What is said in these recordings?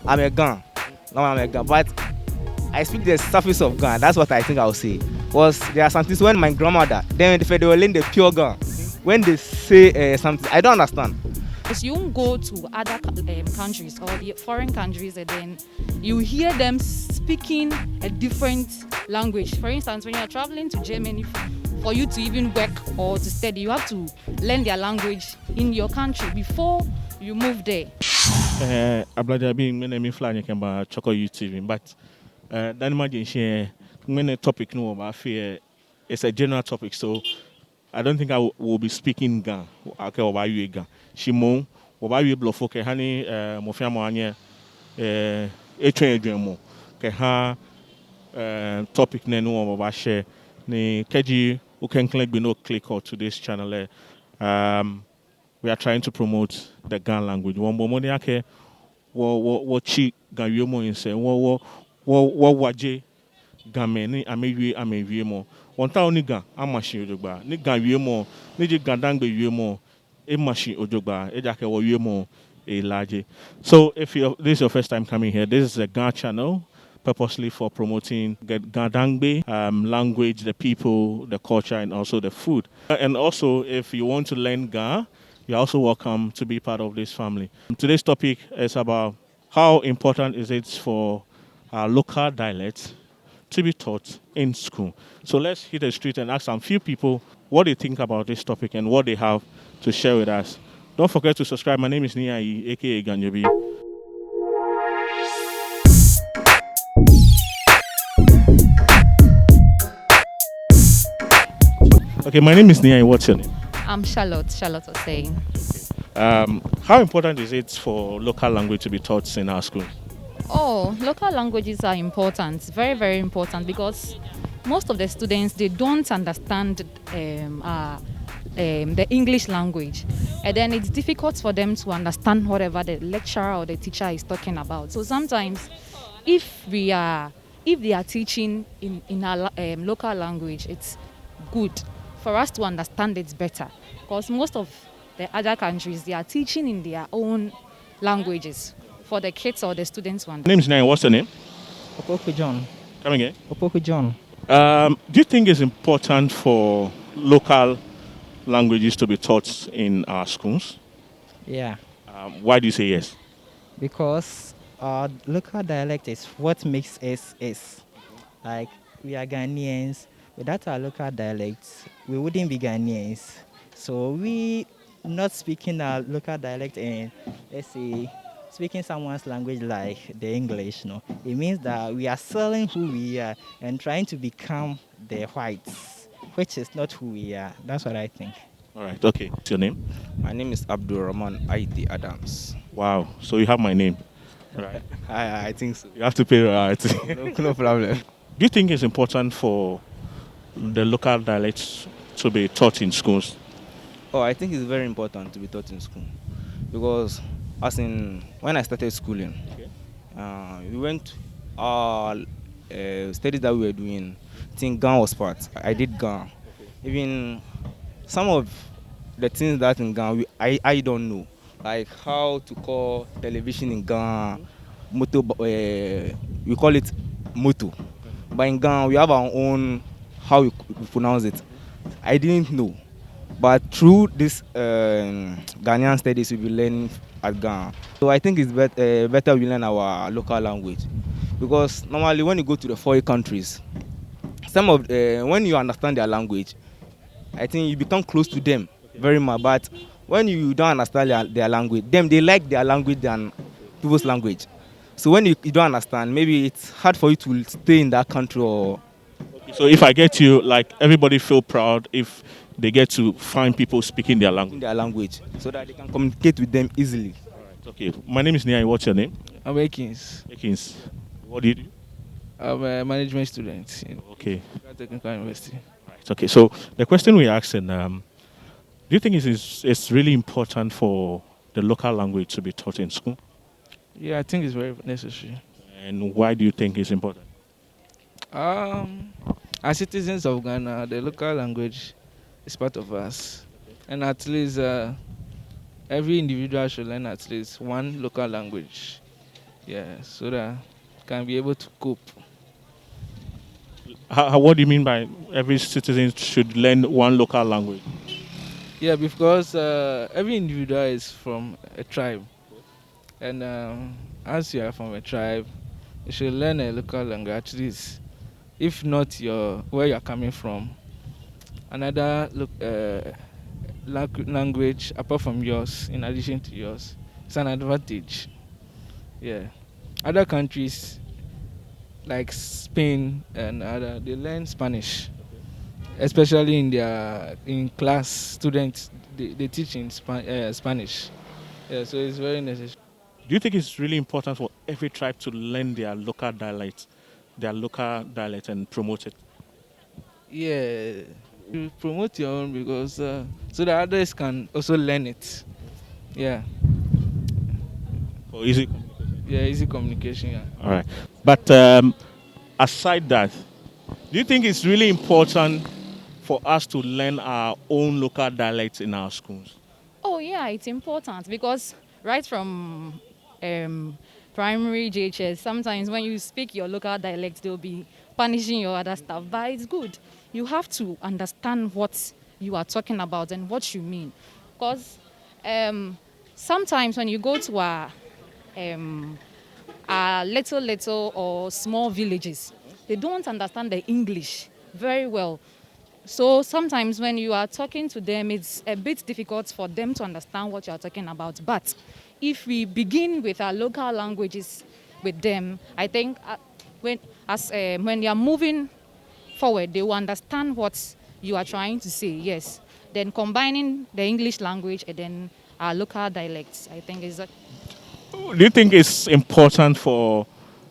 I'm a Gan. Now I'm a Gan. But I speak the surface of Gan. That's what I think I'll say. Was there are some things when my grandmother, then if they were learning the pure Gan, when they say something, I don't understand. Because you won't go to other countries or the foreign countries and then you hear them speaking a different language. For instance, when you're traveling to Germany, for you to even work or to study, you have to learn their language in your country before you move there. Ablaja being when I fly can buy Choco YouTube, but then imagine share when a topic no about fear it's a general topic, so I don't think will be speaking Gan. Okay, about you Gan. Shimon, about you bluff okay, honey, Mofia Moanya, a train dream okay, ha topic no about share ne keji who can click no click or to this channel. We are trying to promote the Gan language. One more money okay. What chi gawe mo nse wo waje game ni amewie mo won ta oni gan amashi ojogba ni gan wie mo ni je gan dangbe wie mo e mashi ojogba e jake wo wie mo e laje. So if this is your first time coming here, this is a Gan channel purposely for promoting Gadangbe language, the people, the culture, and also the food. And also, if you want to learn Ga, you're also welcome to be part of this family. Today's topic is about how important is it for our local dialects to be taught in school. So let's hit the street and ask some few people what they think about this topic and what they have to share with us. Don't forget to subscribe. My name is Niayi, aka Ganjobi. Okay, my name is Niayi. What's your name? I'm Charlotte. Charlotte was saying. How important is it for local language to be taught in our school? Oh, local languages are important, very, very important, because most of the students, they don't understand the English language. And then it's difficult for them to understand whatever the lecturer or the teacher is talking about. So sometimes if they are teaching in our local language, it's good for us to understand it better. Because most of the other countries, they are teaching in their own languages for the kids or the students. My name is Nine. What's your name? Opoku John. Come again. Opoku John. Do you think it's important for local languages to be taught in our schools? Yeah, Why do you say yes? because our local dialect is what makes us. Like, we are Ghanaians. Without our local dialects, we wouldn't be Ghanaians. So we not speaking our local dialect and, let's say, speaking someone's language like the English, no, it means that we are selling who we are and trying to become the whites, which is not who we are. That's what I think. All right. Okay. What's your name? My name is Abdul Rahman Aiti Adams. Wow. So you have my name. Right. I think so. You have to pay royalty. No problem. Do you think it's important for the local dialects to be taught in schools? Oh, I think it's very important to be taught in school because, as in when I started schooling, we went studies that we were doing. I think Gan was part. I did Gan. Even some of the things that in Gan I don't know, like how to call television in Gan, moto. We call it moto, but in Gan we have our own how we pronounce it. I didn't know. But through this Ghanaian studies, we will learn at Ghana. So I think it's better we learn our local language. Because normally when you go to the foreign countries, some of when you understand their language, I think you become close to them very much. But when you don't understand their language, they like their language than people's language. So when you don't understand, maybe it's hard for you to stay in that country or... So if I get you, like everybody feel proud if they get to find people speaking their language. So that they can communicate with them easily. All right. Okay. My name is Niai. What's your name? I'm Akins. Akins. What do you do? I'm a management student in Okay. Accra Technical University. Right. Okay. So the question we asked, and do you think it's really important for the local language to be taught in school? Yeah, I think it's very necessary. And why do you think it's important? As citizens of Ghana, the local language is part of us. And at least every individual should learn at least one local language Yeah, so that can be able to cope. What do you mean by every citizen should learn one local language? Yeah, because every individual is from a tribe, and as you are from a tribe, you should learn a local language. At least, if not your where you are coming from, another language apart from yours, in addition to yours, it's an advantage. Yeah, other countries like Spain and other, they learn Spanish, especially in their in class students. They teach in Spanish. Yeah, so it's very necessary. Do you think it's really important for every tribe to learn their local dialect and promote it? Yeah, you promote your own because so that others can also learn it. Yeah, For easy. yeah, easy communication. Yeah. All right. But aside that, do you think it's really important for us to learn our own local dialects in our schools? Oh yeah, it's important because right from um, primary JHS, sometimes when you speak your local dialect, they'll be punishing your other stuff. But it's good. You have to understand what you are talking about and what you mean, because um, sometimes when you go to um, little or small villages, they don't understand the English very well. So sometimes when you are talking to them, it's a bit difficult for them to understand what you are talking about. But if we begin with our local languages with them, I think when you are moving forward, they will understand what you are trying to say. Yes. Then combining the English language and then our local dialects, I think is Do you think it's important for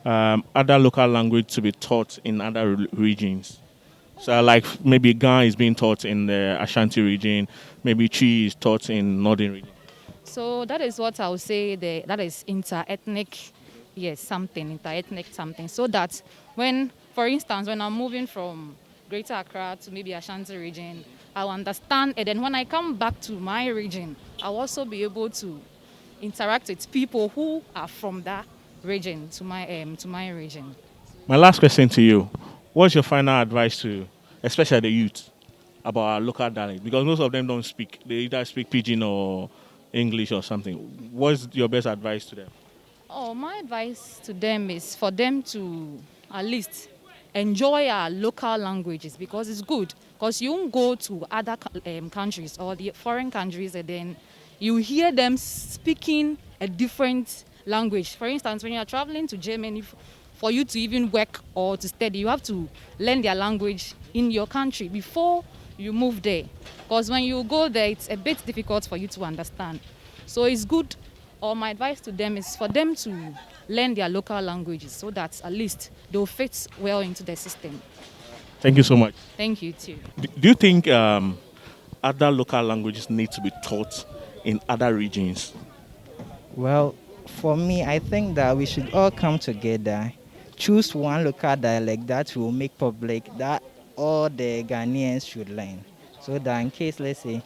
other local language to be taught in other regions? So, like maybe Ga is being taught in the Ashanti region, maybe Chi is taught in northern region. So that is what I would say. That is inter-ethnic, yes, something inter-ethnic something. So that when, for instance, when I'm moving from Greater Accra to maybe Ashanti region, I'll understand, and then when I come back to my region, I'll also be able to interact with people who are from that region to my region. My last question to you: what's your final advice to, especially the youth, about our local dialect? Because most of them don't speak; they either speak Pidgin or English or something. What's your best advice to them? Oh, my advice to them is for them to at least enjoy our local languages because it's good. Because you won't go to other countries or the foreign countries and then you hear them speaking a different language. For instance, when you're traveling to Germany, for you to even work or to study, you have to learn their language in your country before you move there. Because when you go there, it's a bit difficult for you to understand. So it's good, or my advice to them is for them to learn their local languages so that at least they'll fit well into the system. Thank you so much. Thank you too. Do you think other local languages need to be taught in other regions? Well, for me, I think that we should all come together, choose one local dialect that will make public that all the Ghanaians should learn. So that in case, let's say,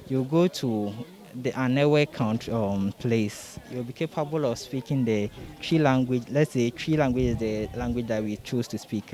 you go to the another country place, you'll be capable of speaking the Tree language. Let's say Tree language is the language that we choose to speak.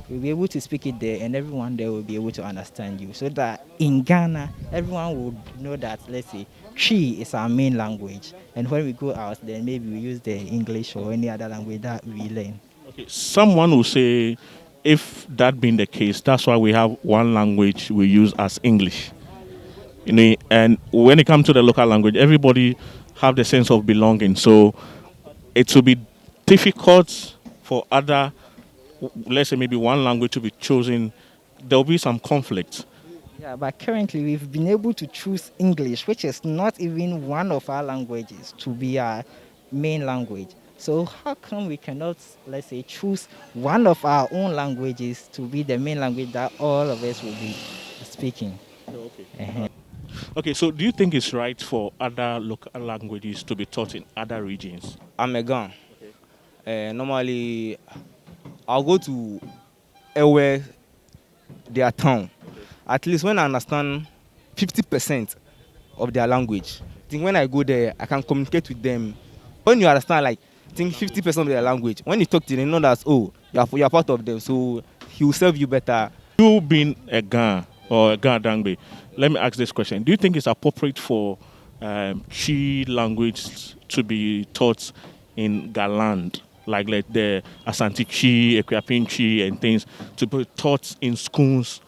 You'll be able to speak it there, and everyone there will be able to understand you. So that in Ghana, everyone would know that, let's say, Tree is our main language, and when we go out, then maybe we use the English or any other language that we learn. Okay. Someone will say, if that being the case, that's why we have one language we use as English. You know, and when it comes to the local language, everybody have the sense of belonging. So it will be difficult for other, let's say maybe one language to be chosen. There will be some conflict. Yeah, but currently we've been able to choose English, which is not even one of our languages, to be our main language. So how come we cannot, let's say, choose one of our own languages to be the main language that all of us will be speaking? Uh-huh. Okay, so do you think it's right for other local languages to be taught in other regions? I'm a Gan. Normally, I'll go to anywhere their town. At least when I understand 50% of their language, I think when I go there, I can communicate with them. When you understand like I think 50% of their language. When you talk to them, you know that oh, you're part of them, so he will serve you better. You being a Ga or a Ga Dangbe, let me ask this question. Do you think it's appropriate for Chi language to be taught in Galand, like the Asante Chi, Equiapin Chi, and things, to be taught in schools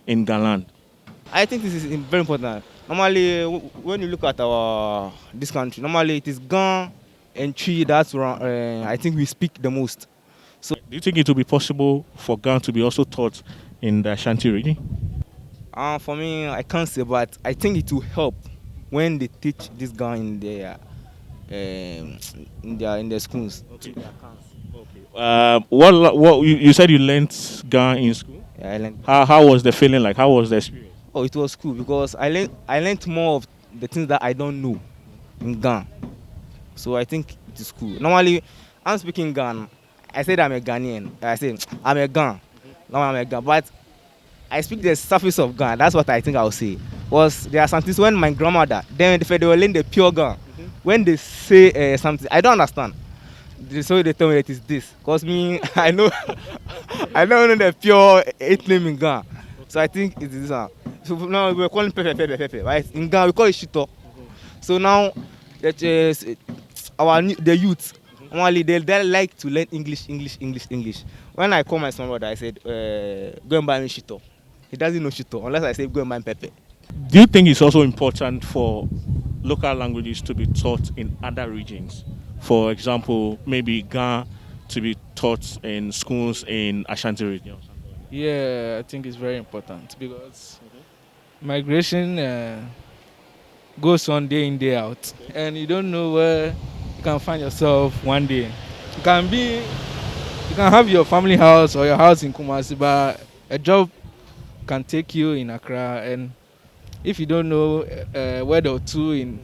in Galand? I think this is very important. Normally, when you look at our this country, normally it is Gan and Chi that's wrong. I think we speak the most. So, Do you think it will be possible for Ga to be also taught in the Ashanti region? for me, I can't say, but I think it will help when they teach this Gan in their schools. Okay. What you said you learned Ga in school? Yeah, I learned. How was the feeling like? How was the experience? Oh, it was cool because I learned more of the things that I don't know in Gan. So I think it is cool. Normally, I'm speaking Gan. I said I'm a Ghanaian. I say I'm a Gan. Now I'm a Gan. But I speak the surface of Gan. That's what I think I'll say. Was there are some things when my grandmother, then they were learning the pure Gan. When they say something, I don't understand. So they tell me it is this. Because me, I know, I don't know the pure eight name in Gan. So I think it is this one. So now we're calling pepe, right? In Gan, we call it shito. So now, that the youth, normally they like to learn English. When I call my son brother, I said, go and buy me shito. He doesn't know shito unless I say go and buy pepe. Do you think it's also important for local languages to be taught in other regions? For example, maybe Ga to be taught in schools in Ashanti region. Yeah, I think it's very important because migration goes on day in, day out, and you don't know where you can find yourself one day. You can have your family house or your house in Kumasi, but a job can take you in Accra, and if you don't know word or two in,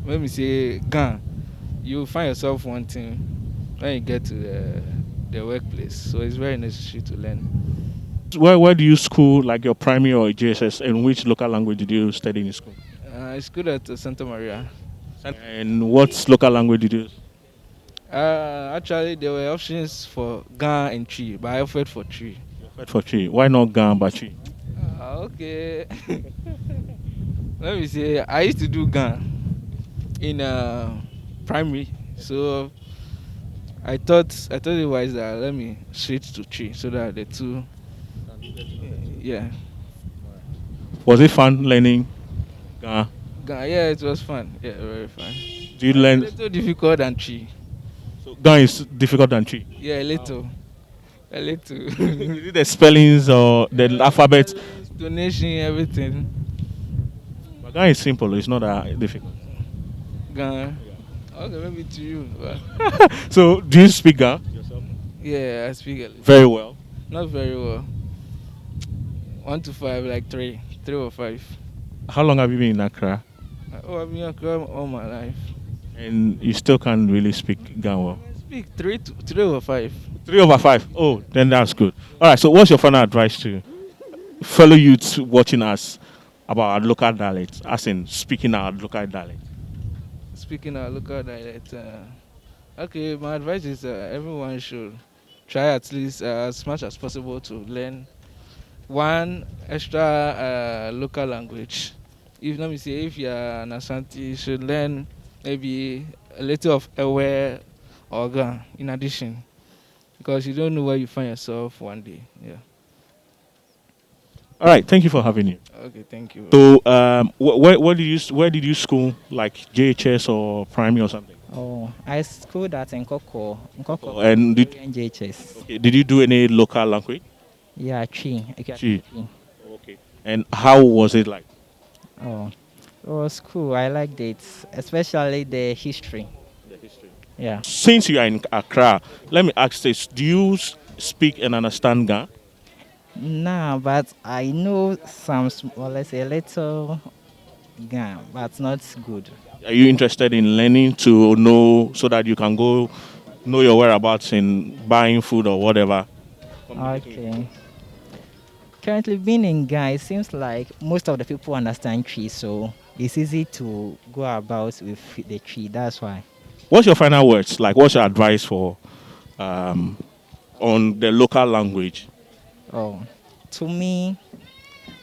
let me say, Ghana, you find yourself wanting when you get to the workplace. So it's very necessary to learn. Where do you school, like your primary or JSS, and which local language did you study in school? I schooled at Santa Maria. And what local language did you use? Actually, there were options for Ghana and Chi, but I opted for Chi. For Chi. Why not Ga but Chi? Okay. Let me say, I used to do Ghana in primary, so I thought it was let me switch to Chi so that the two, yeah. Was it fun learning Ga? Ghana, yeah, it was fun. Yeah, very fun. Do you A learn? little difficult than Chi. So Ga is difficult than Chi. Yeah, a little. A little. Is it the spellings or the alphabet? Donation, everything. But Ga is simple. It's not that difficult. Ghana. Okay, maybe to you. But So do you speak Ga? yeah, I speak a little. Very well. Not very well. 1 to 5, like 3. 3 or 5. How long have you been in Accra? Oh, I've been in Accra all my life. And you still can't really speak Ga well. I speak 3 or 5. 3/5. Oh, then that's good. All right. So, what's your final advice to fellow youths watching us about our local dialect, as in speaking our local dialect? Speaking our local dialect. Okay, my advice is everyone should try at least as much as possible to learn one extra local language. If let me say, if you're an Ashanti, you should learn maybe a little of Ewe or Ga in addition, because you don't know where you find yourself one day. Yeah. All right. Thank you for having you. Okay. Thank you. So, where did you school, like JHS or primary or something? Oh, I schooled at Nkoko. Nkoko. And JHS. okay, did you do any local language? Yeah, Chi. Chi. Okay. And how was it like? Oh, it was cool. I liked it, especially the history. The history. Yeah. Since you are in Accra, let me ask this: do you speak and understand Ga? Nah, but I know some, let's say a little Ga, but not good. Are you interested in learning to know so that you can go know your whereabouts in buying food or whatever? Okay. Currently being in Ga, it seems like most of the people understand tree, so it's easy to go about with the tree. That's why. What's your final words? Like, what's your advice for on the local language? Oh, to me,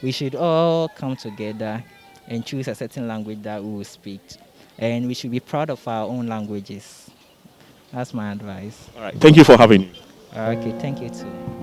we should all come together and choose a certain language that we will speak. And we should be proud of our own languages. That's my advice. All right. Thank you for having me. Okay, thank you too.